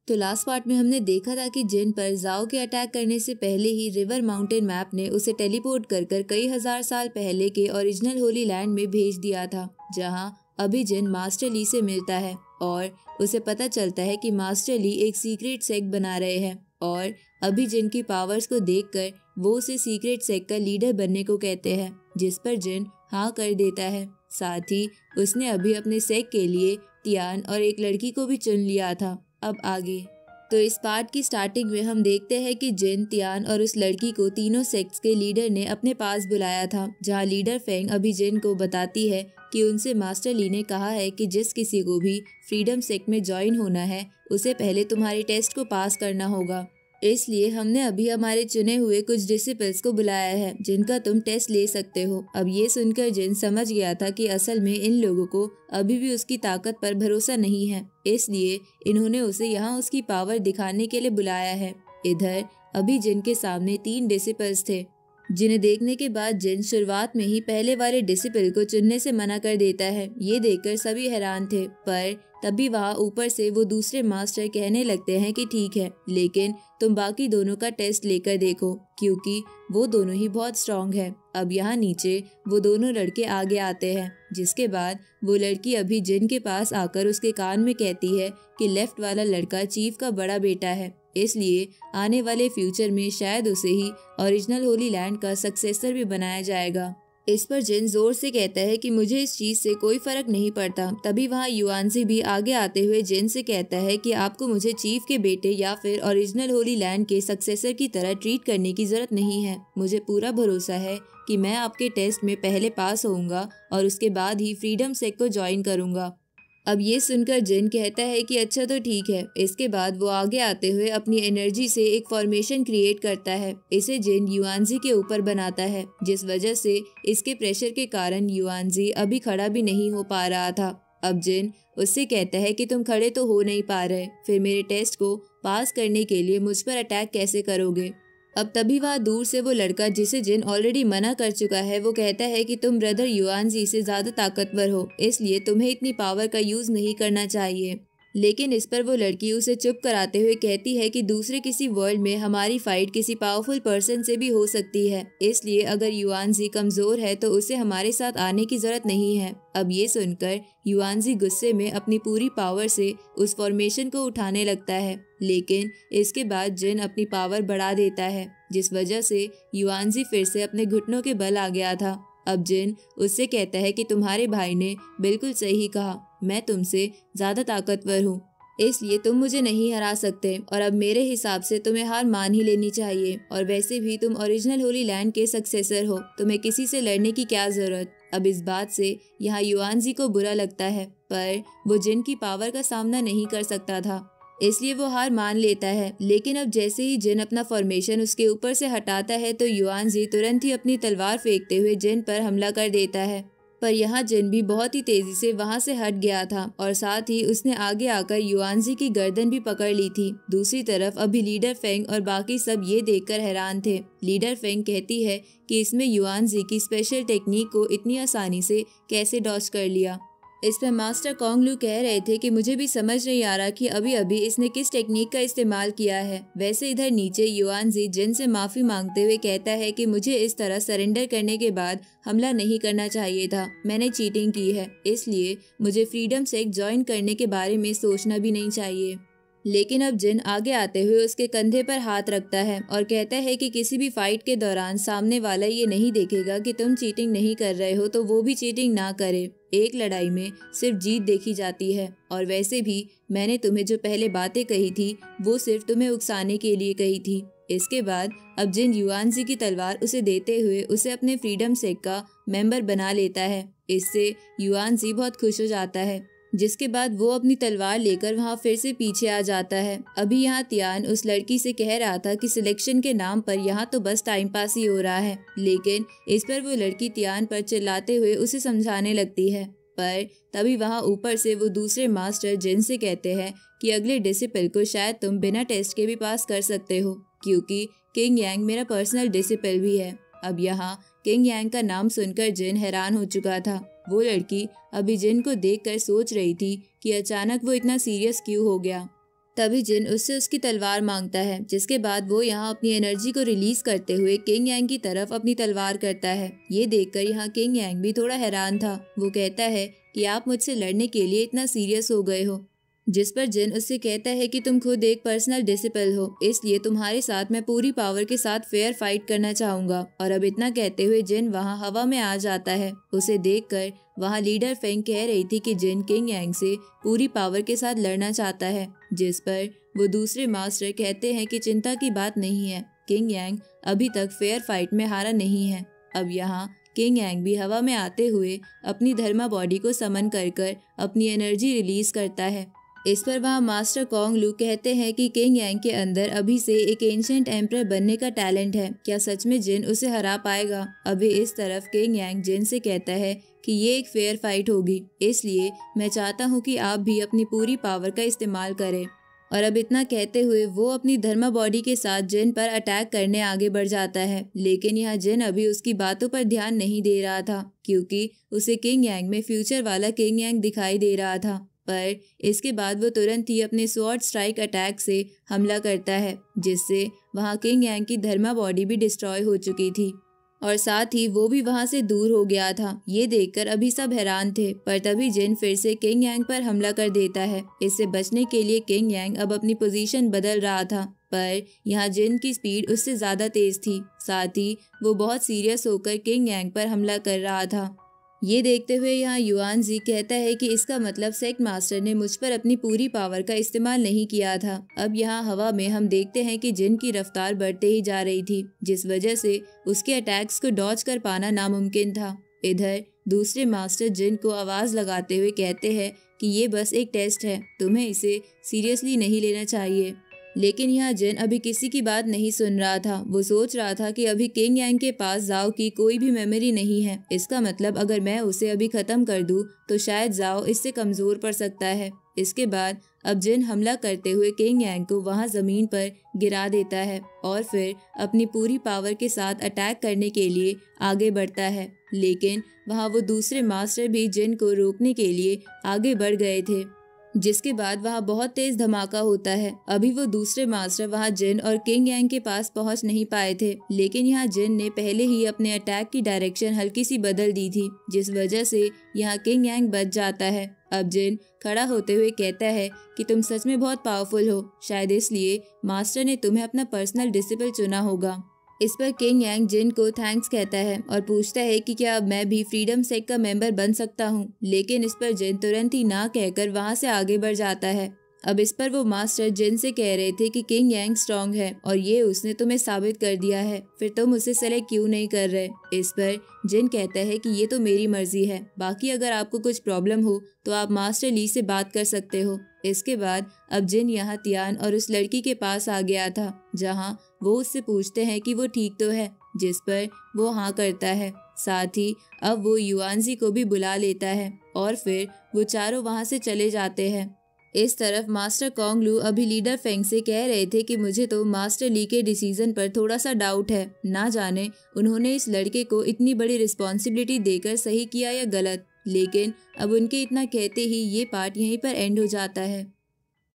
तो last part में हमने देखा था कि जिन पर जाओ के अटैक करने से पहले ही रिवर माउंटेन मैप ने उसे टेलीपोर्ट कर कई हजार साल पहले के ओरिजिनल होली लैंड में भेज दिया था, जहां अभी जिन मास्टर ली से मिलता है और उसे पता चलता है कि मास्टर ली एक सीक्रेट सेक्ट बना रहे हैं और अभी जिन की पावर्स को देखकर वो उसे सीक्रेट सेक्ट का लीडर बनने को कहते हैं, जिस पर जिन हाँ कर देता है। साथ ही उसने अभी अपने सेक्ट के लिए तियान और एक लड़की को भी चुन लिया था। अब आगे तो इस पार्ट की स्टार्टिंग में हम देखते हैं कि जिन, तियान और उस लड़की को तीनों सेक्ट्स के लीडर ने अपने पास बुलाया था, जहां लीडर फेंग अभी जिन को बताती है कि उनसे मास्टर ली ने कहा है कि जिस किसी को भी फ्रीडम सेक्ट में ज्वाइन होना है उसे पहले तुम्हारे टेस्ट को पास करना होगा। इसलिए हमने अभी हमारे चुने हुए कुछ डिसिपल्स को बुलाया है जिनका तुम टेस्ट ले सकते हो। अब ये सुनकर जिन समझ गया था कि असल में इन लोगों को अभी भी उसकी ताकत पर भरोसा नहीं है, इसलिए इन्होंने उसे यहाँ उसकी पावर दिखाने के लिए बुलाया है। इधर अभी जिन के सामने 3 डिसिपल्स थे, जिन्हें देखने के बाद जिन शुरुआत में ही पहले वाले डिसिपल को चुनने से मना कर देता है। ये देखकर सभी हैरान थे, पर तभी वहाँ ऊपर से वो दूसरे मास्टर कहने लगते हैं कि ठीक है, लेकिन तुम बाकी दोनों का टेस्ट लेकर देखो क्योंकि वो दोनों ही बहुत स्ट्रांग है। अब यहाँ नीचे वो दोनों लड़के आगे आते हैं, जिसके बाद वो लड़की अभी जिन के पास आकर उसके कान में कहती है कि लेफ्ट वाला लड़का चीफ का बड़ा बेटा है, इसलिए आने वाले फ्यूचर में शायद उसे ही ओरिजिनल होली लैंड का सक्सेसर भी बनाया जाएगा। इस पर जिन जोर से कहता है कि मुझे इस चीज से कोई फर्क नहीं पड़ता। तभी वहाँ युआनजी भी आगे आते हुए जिन से कहता है कि आपको मुझे चीफ के बेटे या फिर ओरिजिनल होली लैंड के सक्सेसर की तरह ट्रीट करने की जरूरत नहीं है। मुझे पूरा भरोसा है कि मैं आपके टेस्ट में पहले पास होऊंगा और उसके बाद ही फ्रीडम सेक्ट को ज्वाइन करूंगा। अब ये सुनकर जिन कहता है कि अच्छा तो ठीक है। इसके बाद वो आगे आते हुए अपनी एनर्जी से एक फॉर्मेशन क्रिएट करता है। इसे जिन युआनजी के ऊपर बनाता है, जिस वजह से इसके प्रेशर के कारण युआनजी अभी खड़ा भी नहीं हो पा रहा था। अब जिन उससे कहता है कि तुम खड़े तो हो नहीं पा रहे, फिर मेरे टेस्ट को पास करने के लिए मुझ पर अटैक कैसे करोगे। अब तभी वहाँ दूर से वो लड़का, जिसे जिन ऑलरेडी मना कर चुका है, वो कहता है कि तुम ब्रदर युआनजी से ज्यादा ताकतवर हो, इसलिए तुम्हें इतनी पावर का यूज नहीं करना चाहिए। लेकिन इस पर वो लड़की उसे चुप कराते हुए कहती है कि दूसरे किसी वर्ल्ड में हमारी फाइट किसी पावरफुल पर्सन से भी हो सकती है, इसलिए अगर युआनजी कमजोर है तो उसे हमारे साथ आने की जरूरत नहीं है। अब ये सुनकर युआनजी गुस्से में अपनी पूरी पावर से उस फॉर्मेशन को उठाने लगता है, लेकिन इसके बाद जिन अपनी पावर बढ़ा देता है, जिस वजह से युआनजी फिर से अपने घुटनों के बल आ गया था। अब जिन उससे कहता है कि तुम्हारे भाई ने बिल्कुल सही कहा, मैं तुमसे ज्यादा ताकतवर हूँ, इसलिए तुम मुझे नहीं हरा सकते और अब मेरे हिसाब से तुम्हें हार मान ही लेनी चाहिए। और वैसे भी तुम ओरिजिनल होली लैंड के सक्सेसर हो, तुम्हें किसी से लड़ने की क्या जरूरत। अब इस बात से यहाँ युआनजी को बुरा लगता है, पर वो जिन की पावर का सामना नहीं कर सकता था, इसलिए वो हार मान लेता है। लेकिन अब जैसे ही जिन अपना फॉर्मेशन उसके ऊपर से हटाता है तो युआनजी तुरंत ही अपनी तलवार फेंकते हुए जिन पर हमला कर देता है। पर यहाँ जिन भी बहुत ही तेजी से वहाँ से हट गया था और साथ ही उसने आगे आकर युआनजी की गर्दन भी पकड़ ली थी। दूसरी तरफ अभी लीडर फेंग और बाकी सब ये देखकर हैरान थे। लीडर फेंग कहती है कि इसमें युआनजी की स्पेशल टेक्निक को इतनी आसानी से कैसे डॉज कर लिया। इस पर मास्टर कोंगलू कह रहे थे कि मुझे भी समझ नहीं आ रहा कि अभी अभी इसने किस टेक्निक का इस्तेमाल किया है। वैसे इधर नीचे युआनजी जिन से माफी मांगते हुए कहता है कि मुझे इस तरह सरेंडर करने के बाद हमला नहीं करना चाहिए था, मैंने चीटिंग की है, इसलिए मुझे फ्रीडम सेक्ट ज्वाइन करने के बारे में सोचना भी नहीं चाहिए। लेकिन अब जिन आगे आते हुए उसके कंधे पर हाथ रखता है और कहता है कि किसी भी फाइट के दौरान सामने वाला ये नहीं देखेगा कि तुम चीटिंग नहीं कर रहे हो तो वो भी चीटिंग ना करे। एक लड़ाई में सिर्फ जीत देखी जाती है और वैसे भी मैंने तुम्हें जो पहले बातें कही थी वो सिर्फ तुम्हें उकसाने के लिए कही थी। इसके बाद अब जिन युआनजी की तलवार उसे देते हुए उसे अपने फ्रीडम सेक्ट का मेंबर बना लेता है। इससे युआनजी बहुत खुश हो जाता है, जिसके बाद वो अपनी तलवार लेकर वहाँ फिर से पीछे आ जाता है। अभी यहाँ तियान उस लड़की से कह रहा था कि सिलेक्शन के नाम पर यहाँ तो बस टाइम पास ही हो रहा है, लेकिन इस पर वो लड़की तियान पर चिल्लाते हुए उसे समझाने लगती है। पर तभी वहाँ ऊपर से वो दूसरे मास्टर जिन से कहते हैं कि अगले डिसिपल को शायद तुम बिना टेस्ट के भी पास कर सकते हो, क्योंकि किंग यांग मेरा पर्सनल डिसिपल भी है। अब यहाँ किंग यांग का नाम सुनकर जिन हैरान हो चुका था। वो लड़की अभी जिन को देखकर सोच रही थी कि अचानक वो इतना सीरियस क्यों हो गया। तभी जिन उससे उसकी तलवार मांगता है, जिसके बाद वो यहाँ अपनी एनर्जी को रिलीज करते हुए किंग यांग की तरफ अपनी तलवार करता है। ये देखकर यहाँ किंग यांग भी थोड़ा हैरान था। वो कहता है कि आप मुझसे लड़ने के लिए इतना सीरियस हो गए हो, जिस पर जिन उससे कहता है कि तुम खुद एक पर्सनल डिसिपल हो, इसलिए तुम्हारे साथ मैं पूरी पावर के साथ फेयर फाइट करना चाहूंगा। और अब इतना कहते हुए जिन वहां हवा में आ जाता है। उसे देखकर वहां लीडर फेंग कह रही थी कि जिन किंग यांग से पूरी पावर के साथ लड़ना चाहता है, जिस पर वो दूसरे मास्टर कहते हैं कि चिंता की बात नहीं है, किंग यांग अभी तक फेयर फाइट में हारा नहीं है। अब यहाँ किंग यांग भी हवा में आते हुए अपनी धर्मा बॉडी को समन कर अपनी एनर्जी रिलीज करता है। इस पर वहाँ मास्टर कॉन्ग लू कहते हैं कि किंग यांग के अंदर अभी से एक एंशिएंट एम्परर बनने का टैलेंट है, क्या सच में जिन उसे हरा पाएगा। अभी इस तरफ किंग यांग जिन से कहता है कि ये एक फेयर फाइट होगी, इसलिए मैं चाहता हूँ कि आप भी अपनी पूरी पावर का इस्तेमाल करें। और अब इतना कहते हुए वो अपनी धर्मा बॉडी के साथ जिन पर अटैक करने आगे बढ़ जाता है। लेकिन यहाँ जिन अभी उसकी बातों पर ध्यान नहीं दे रहा था, क्योंकि उसे किंग यांग में फ्यूचर वाला किंग यांग दिखाई दे रहा था। पर इसके बाद वो तुरंत ही अपने स्वॉर्ड स्ट्राइक अटैक से हमला करता है, जिससे वहाँ किंग यांग की धर्मा बॉडी भी डिस्ट्रॉय हो चुकी थी और साथ ही वो भी वहाँ से दूर हो गया था। ये देखकर अभी सब हैरान थे, पर तभी जिन फिर से किंग यांग पर हमला कर देता है। इससे बचने के लिए किंग यांग अब अपनी पोजीशन बदल रहा था, पर यहाँ जिन की स्पीड उससे ज्यादा तेज थी। साथ ही वो बहुत सीरियस होकर किंग यांग पर हमला कर रहा था। ये देखते हुए यहाँ युआन जी कहता है कि इसका मतलब सेक्ट मास्टर ने मुझ पर अपनी पूरी पावर का इस्तेमाल नहीं किया था। अब यहाँ हवा में हम देखते हैं कि जिन की रफ्तार बढ़ते ही जा रही थी, जिस वजह से उसके अटैक्स को डॉज कर पाना नामुमकिन था। इधर दूसरे मास्टर जिन को आवाज लगाते हुए कहते हैं कि ये बस एक टेस्ट है, तुम्हें इसे सीरियसली नहीं लेना चाहिए। लेकिन यहाँ जिन अभी किसी की बात नहीं सुन रहा था। वो सोच रहा था कि अभी किंग यांग के पास जाओ की कोई भी मेमोरी नहीं है, इसका मतलब अगर मैं उसे अभी खत्म कर दूं तो शायद जाओ इससे कमजोर पड़ सकता है। इसके बाद अब जिन हमला करते हुए किंग यांग को वहां जमीन पर गिरा देता है और फिर अपनी पूरी पावर के साथ अटैक करने के लिए आगे बढ़ता है। लेकिन वहां वो दूसरे मास्टर भी जिन को रोकने के लिए आगे बढ़ गए थे, जिसके बाद वहाँ बहुत तेज धमाका होता है। अभी वो दूसरे मास्टर वहाँ जिन और किंग यांग के पास पहुँच नहीं पाए थे, लेकिन यहाँ जिन ने पहले ही अपने अटैक की डायरेक्शन हल्की सी बदल दी थी, जिस वजह से यहाँ किंग यांग बच जाता है। अब जिन खड़ा होते हुए कहता है कि तुम सच में बहुत पावरफुल हो, शायद इसलिए मास्टर ने तुम्हें अपना पर्सनल डिसिपल चुना होगा। इस पर किंग यांग जिन को थैंक्स कहता है और पूछता है कि क्या अब मैं भी फ्रीडम सेक्ट का मेंबर बन सकता हूँ, लेकिन इस पर जिन तुरंत ही ना कहकर वहाँ से आगे बढ़ जाता है। अब इस पर वो मास्टर जिन से कह रहे थे कि किंग यांग स्ट्रांग है और ये उसने तुम्हें साबित कर दिया है, फिर तुम उसे सेलेक्ट क्यों नहीं कर रहे। इस पर जिन कहता है कि ये तो मेरी मर्जी है, बाकी अगर आपको कुछ प्रॉब्लम हो तो आप मास्टर ली से बात कर सकते हो। इसके बाद अब जिन यहाँ तियान और उस लड़की के पास आ गया था, जहाँ वो उससे पूछते हैं कि वो ठीक तो है, जिस पर वो हाँ करता है। साथ ही अब वो युआनजी को भी बुला लेता है और फिर वो चारों वहाँ से चले जाते हैं। इस तरफ मास्टर कॉन्ग लू अभी लीडर फेंग से कह रहे थे कि मुझे तो मास्टर ली के डिसीजन पर थोड़ा सा डाउट है, ना जाने उन्होंने इस लड़के को इतनी बड़ी रिस्पॉन्सिबिलिटी देकर सही किया या गलत। लेकिन अब उनके इतना कहते ही ये पार्ट यहीं पर एंड हो जाता है।